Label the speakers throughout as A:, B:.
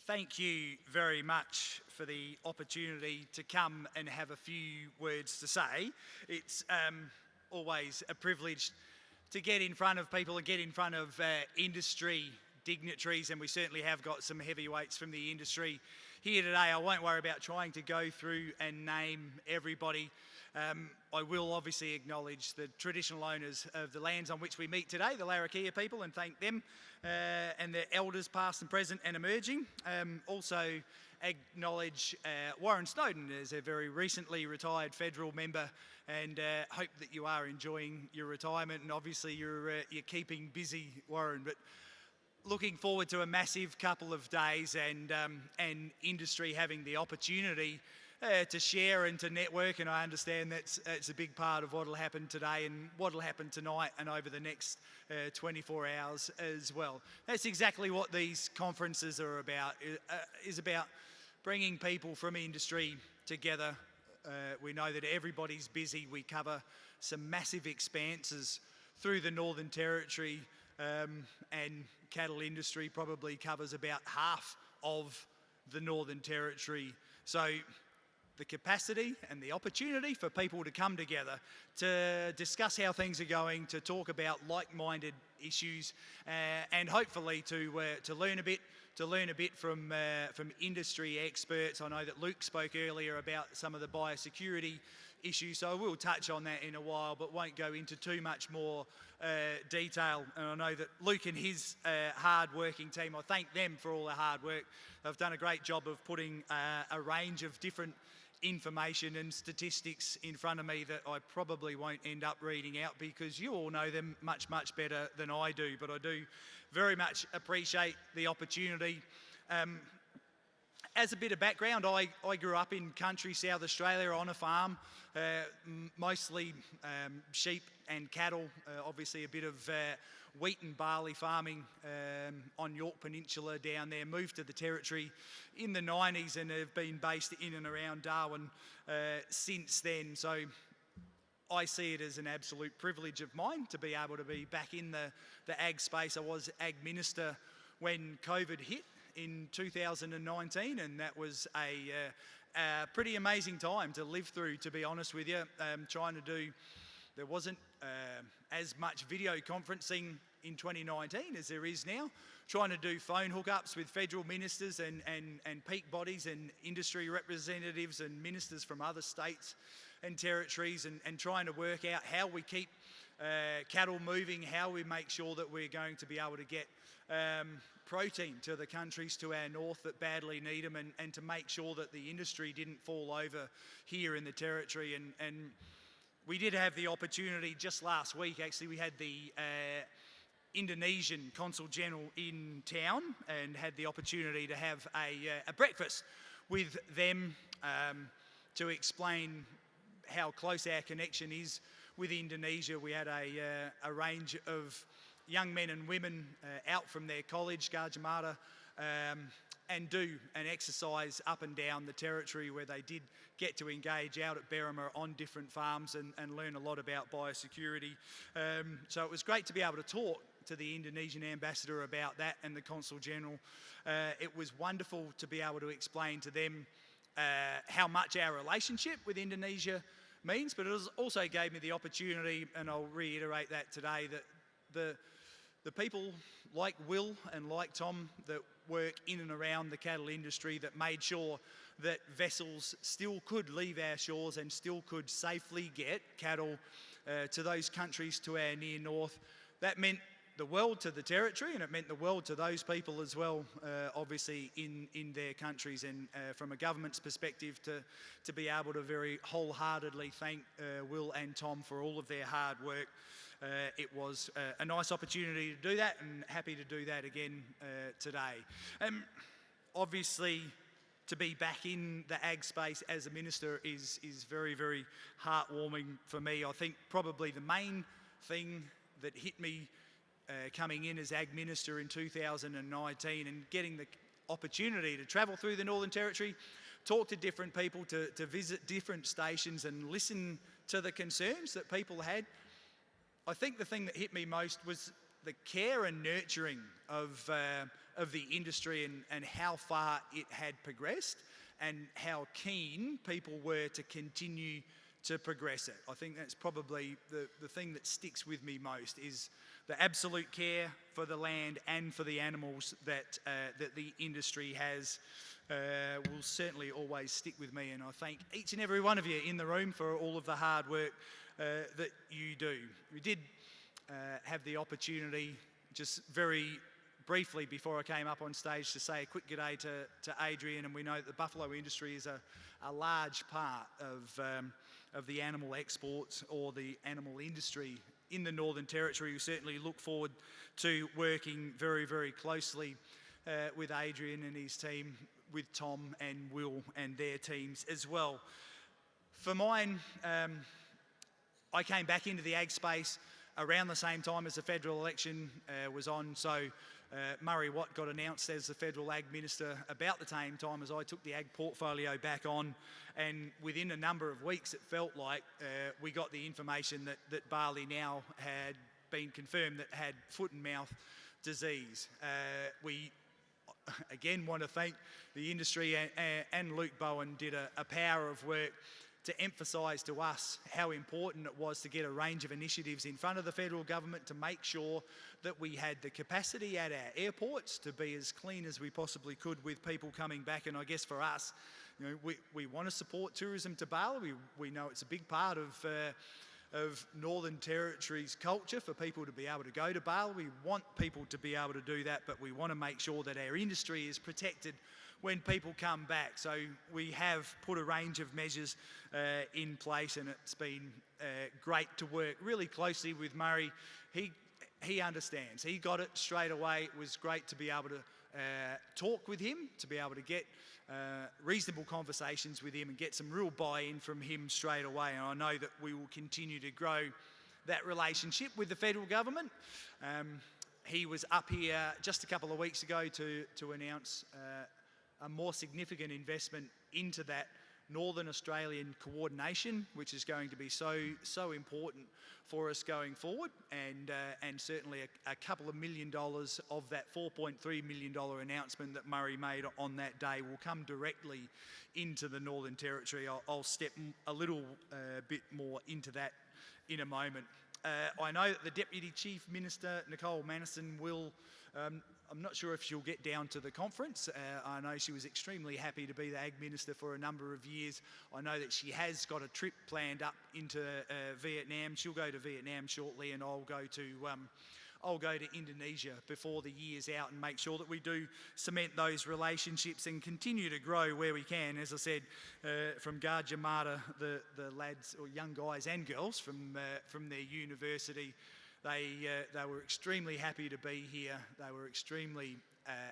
A: Thank you very much for the opportunity to come and have a few words to say. It's always a privilege to get in front of people and get in front of industry dignitaries, and we certainly have got some heavyweights from the industry here today. I won't worry about trying to go through and name everybody. I will obviously acknowledge the traditional owners of the lands on which we meet today, the Larrakia people, and thank them and their elders past and present and emerging. Also acknowledge Warren Snowden as a very recently retired federal member, and hope that you are enjoying your retirement, and obviously you're keeping busy, Warren. But looking forward to a massive couple of days and industry having the opportunity to share and to network, and I understand that's a big part of what will happen today and what will happen tonight and over the next 24 hours as well. That's exactly what these conferences are about, is about bringing people from industry together. We know that everybody's busy. We cover some massive expanses through the Northern Territory, and cattle industry probably covers about half of the Northern Territory. So the capacity and the opportunity for people to come together to discuss how things are going, to talk about like-minded issues, and hopefully to learn a bit from industry experts. I know that Luke spoke earlier about some of the biosecurity issues, so I will touch on that in a while, but won't go into too much more detail. And I know that Luke and his hard-working team, I thank them for all the hard work. They've done a great job of putting a range of different information and statistics in front of me that I probably won't end up reading out because you all know them much, much better than I do. But I do very much appreciate the opportunity. As a bit of background, I grew up in country South Australia on a farm, mostly sheep and cattle, obviously a bit of wheat and barley farming on York Peninsula down there. Moved to the Territory in the 90s and have been based in and around Darwin since then. So I see it as an absolute privilege of mine to be able to be back in the ag space. I was ag minister when COVID hit in 2019, and that was a pretty amazing time to live through, to be honest with you. There wasn't as much video conferencing in 2019 as there is now. Trying to do phone hookups with federal ministers and peak bodies and industry representatives and ministers from other states and territories, and trying to work out how we keep cattle moving, how we make sure that we're going to be able to get protein to the countries to our north that badly need them, and to make sure that the industry didn't fall over here in the Territory. And we did have the opportunity just last week, actually, we had the Indonesian Consul General in town and had the opportunity to have a breakfast with them to explain how close our connection is with Indonesia. We had a range of young men and women out from their college, Gajah Mada, and do an exercise up and down the Territory where they did get to engage out at Berrima on different farms and learn a lot about biosecurity. So it was great to be able to talk to the Indonesian ambassador about that and the Consul General. It was wonderful to be able to explain to them how much our relationship with Indonesia means, but it also gave me the opportunity, and I'll reiterate that today, that the people like Will and like Tom that work in and around the cattle industry that made sure that vessels still could leave our shores and still could safely get cattle to those countries to our near north, that meant the world to the Territory, and it meant the world to those people as well, obviously in their countries. And from a government's perspective, to be able to very wholeheartedly thank Will and Tom for all of their hard work. It was a nice opportunity to do that, and happy to do that again today. Obviously, to be back in the ag space as a minister is very, very heartwarming for me. I think probably the main thing that hit me coming in as ag minister in 2019 and getting the opportunity to travel through the Northern Territory, talk to different people, to visit different stations and listen to the concerns that people had. I think the thing that hit me most was the care and nurturing of the industry and how far it had progressed and how keen people were to continue to progress it. I think that's probably the thing that sticks with me most, is the absolute care for the land and for the animals that the industry has. Will certainly always stick with me, and I thank each and every one of you in the room for all of the hard work that you do. We did have the opportunity, just very briefly before I came up on stage, to say a quick good day to Adrian, and we know that the buffalo industry is a large part of the animal exports or the animal industry in the Northern Territory. We certainly look forward to working very, very closely with Adrian and his team, with Tom and Will and their teams as well. For mine, I came back into the ag space around the same time as the federal election was on, so Murray Watt got announced as the federal ag minister about the same time as I took the ag portfolio back on, and within a number of weeks it felt like we got the information that barley now had been confirmed that had foot and mouth disease. We again want to thank the industry, and Luke Bowen did a power of work to emphasise to us how important it was to get a range of initiatives in front of the federal government to make sure that we had the capacity at our airports to be as clean as we possibly could with people coming back. And I guess for us, you know, we want to support tourism to barley. We know it's a big part of Northern Territory's culture for people to be able to go to barley. We want people to be able to do that, but we want to make sure that our industry is protected when people come back. So we have put a range of measures in place, and it's been great to work really closely with Murray. He understands. He got it straight away. It was great to be able to talk with him, to be able to get reasonable conversations with him and get some real buy-in from him straight away. And I know that we will continue to grow that relationship with the federal government. He was up here just a couple of weeks ago to announce a more significant investment into that Northern Australian coordination, which is going to be so important for us going forward, and certainly a couple of $1 million of that $4.3 million announcement that Murray made on that day will come directly into the Northern Territory. I'll step a little bit more into that in a moment. I know that the Deputy Chief Minister, Nicole Mannison, will I'm not sure if she'll get down to the conference. I know she was extremely happy to be the Ag Minister for a number of years. I know that she has got a trip planned up into Vietnam. She'll go to Vietnam shortly, and I'll go to Indonesia before the year's out and make sure that we do cement those relationships and continue to grow where we can. As I said, from Gajah Mada, the lads, or young guys and girls from their university, they were extremely happy to be here. They were extremely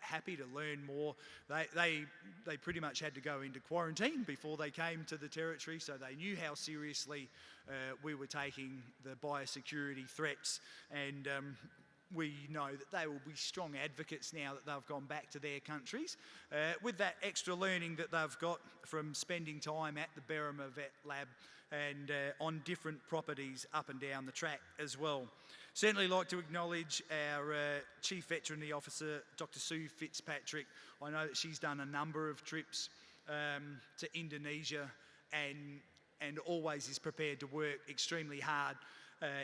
A: happy to learn more. They pretty much had to go into quarantine before they came to the Territory, so they knew how seriously we were taking the biosecurity threats, and we know that they will be strong advocates now that they've gone back to their countries with that extra learning that they've got from spending time at the Berrima Vet Lab and on different properties up and down the track as well. Certainly like to acknowledge our Chief Veterinary Officer, Dr. Sue Fitzpatrick. I know that she's done a number of trips to Indonesia and always is prepared to work extremely hard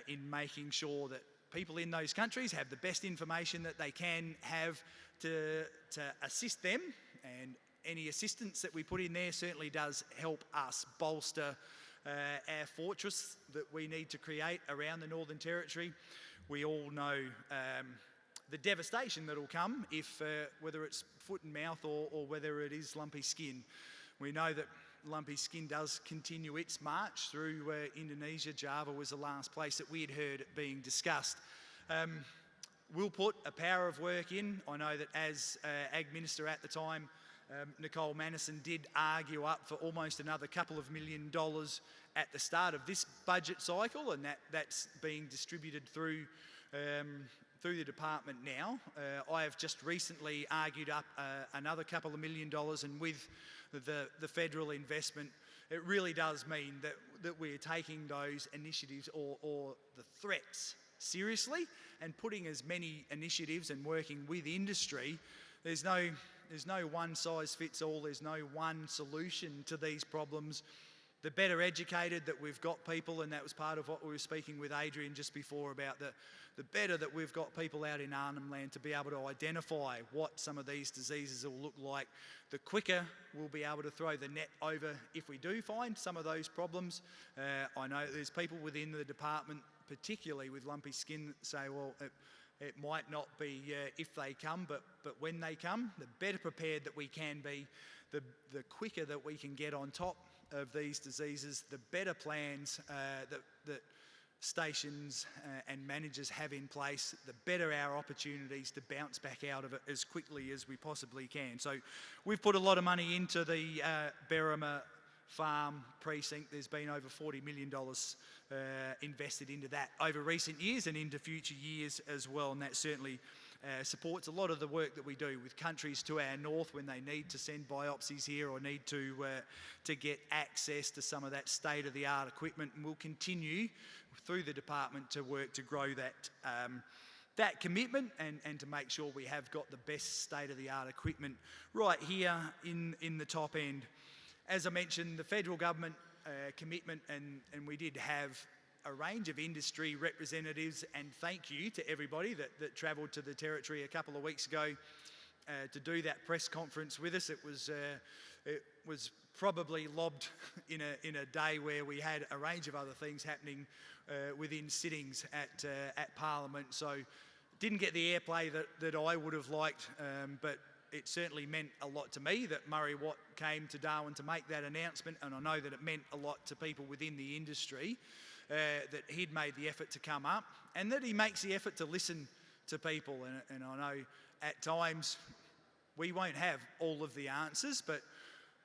A: in making sure that people in those countries have the best information that they can have to assist them, and any assistance that we put in there certainly does help us bolster our fortress that we need to create around the Northern Territory. We all know the devastation that will come if whether it's foot and mouth or whether it is lumpy skin. We know that lumpy skin does continue its march through Indonesia. Java was the last place that we had heard it being discussed. We'll put a power of work in. I know that as Ag Minister at the time, Nicole Mannison did argue up for almost another couple of $1 million at the start of this budget cycle, and that's being distributed through the department now. I have just recently argued up another couple of $1 million, and with the federal investment, it really does mean that we're taking those initiatives or the threats seriously and putting as many initiatives and working with industry. There's no one size fits all, there's no one solution to these problems. The better educated that we've got people, and that was part of what we were speaking with Adrian just before about, the better that we've got people out in Arnhem Land to be able to identify what some of these diseases will look like, the quicker we'll be able to throw the net over if we do find some of those problems. I know there's people within the department, particularly with lumpy skin, that say, well, it might not be if they come, but when they come, the better prepared that we can be, the quicker that we can get on top of these diseases, the better plans that stations and managers have in place, the better our opportunities to bounce back out of it as quickly as we possibly can. So we've put a lot of money into the Berrima Farm precinct. There's been over $40 million invested into that over recent years and into future years as well, and that certainly supports a lot of the work that we do with countries to our north when they need to send biopsies here or need to get access to some of that state-of-the-art equipment. And we'll continue through the department to work to grow that commitment and to make sure we have got the best state-of-the-art equipment right here in the top end. As I mentioned, the federal government commitment, and we did have a range of industry representatives, and thank you to everybody that travelled to the Territory a couple of weeks ago to do that press conference with us. It was probably lobbed in a day where we had a range of other things happening within sittings at Parliament, so didn't get the airplay that I would have liked, but it certainly meant a lot to me that Murray Watt came to Darwin to make that announcement, and I know that it meant a lot to people within the industry that he'd made the effort to come up, and that he makes the effort to listen to people. And I know at times we won't have all of the answers, but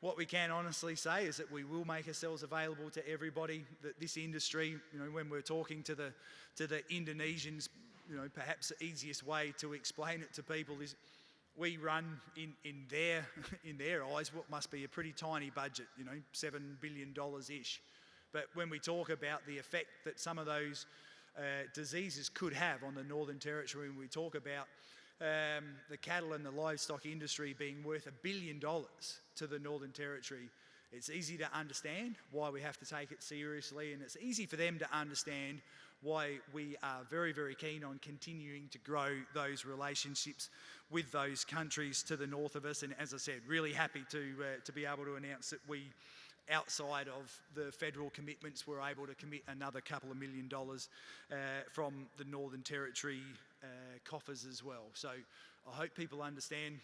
A: what we can honestly say is that we will make ourselves available to everybody. That this industry, when we're talking to the Indonesians, perhaps the easiest way to explain it to people is we run in their eyes what must be a pretty tiny budget, $7 billion-ish. But when we talk about the effect that some of those diseases could have on the Northern Territory, when we talk about the cattle and the livestock industry being worth $1 billion to the Northern Territory, it's easy to understand why we have to take it seriously, and it's easy for them to understand why we are very, very keen on continuing to grow those relationships with those countries to the north of us. And as I said, really happy to be able to announce that we, outside of the federal commitments, we're able to commit another couple of $1 million from the Northern Territory coffers as well. So I hope people understand,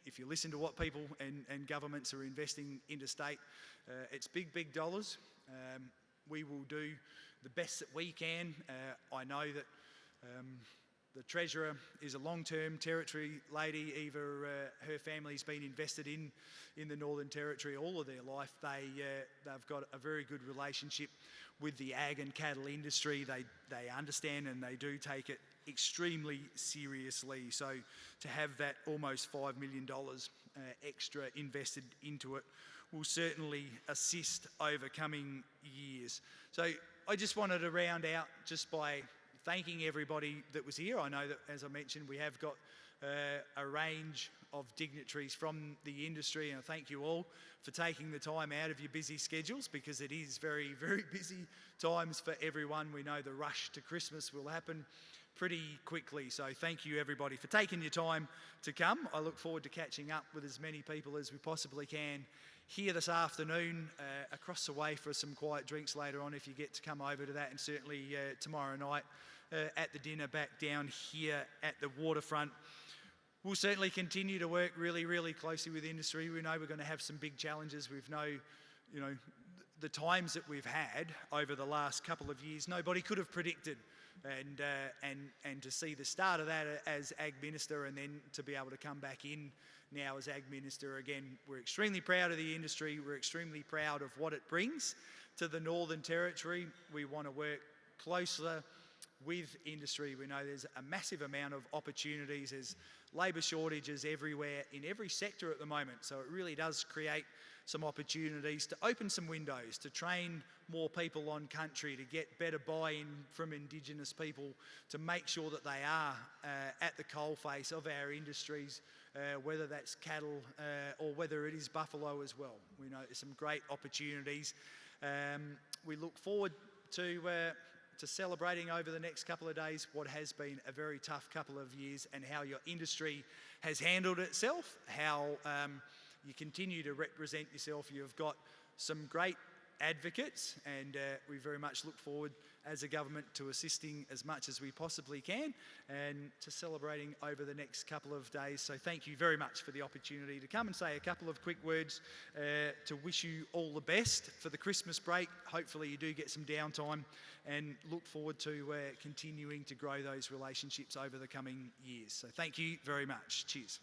A: if you listen to what people and governments are investing interstate, it's big dollars. We will do the best that we can. I know that the Treasurer is a long-term Territory lady. Eva, her family's been invested in the Northern Territory all of their life. They've got a very good relationship with the ag and cattle industry. They understand and they do take it extremely seriously. So to have that almost $5 million extra invested into it will certainly assist over coming years. So I just wanted to round out just by thanking everybody that was here. I know that, as I mentioned, we have got a range of dignitaries from the industry, and I thank you all for taking the time out of your busy schedules, because it is very, very busy times for everyone. We know the rush to Christmas will happen pretty quickly, so thank you everybody for taking your time to come. I look forward to catching up with as many people as we possibly can here this afternoon, across the way for some quiet drinks later on if you get to come over to that, and certainly tomorrow night at the dinner back down here at the waterfront. We'll certainly continue to work really, really closely with industry. We know we're going to have some big challenges. We know, the times that we've had over the last couple of years, nobody could have predicted. And to see the start of that as Ag Minister, and then to be able to come back in now as Ag Minister again, we're extremely proud of the industry. We're extremely proud of what it brings to the Northern Territory. We want to work closer with industry. We know there's a massive amount of opportunities. There's labour shortages everywhere in every sector at the moment, so it really does create some opportunities to open some windows, to train more people on country, to get better buy-in from Indigenous people, to make sure that they are at the coalface of our industries, whether that's cattle or whether it is buffalo as well. We know there's some great opportunities. We look forward to celebrating over the next couple of days what has been a very tough couple of years, and how your industry has handled itself, how you continue to represent yourself. You've got some great advocates, and we very much look forward as a government to assisting as much as we possibly can and to celebrating over the next couple of days. So thank you very much for the opportunity to come and say a couple of quick words to wish you all the best for the Christmas break. Hopefully you do get some downtime, and look forward to continuing to grow those relationships over the coming years. So thank you very much. Cheers.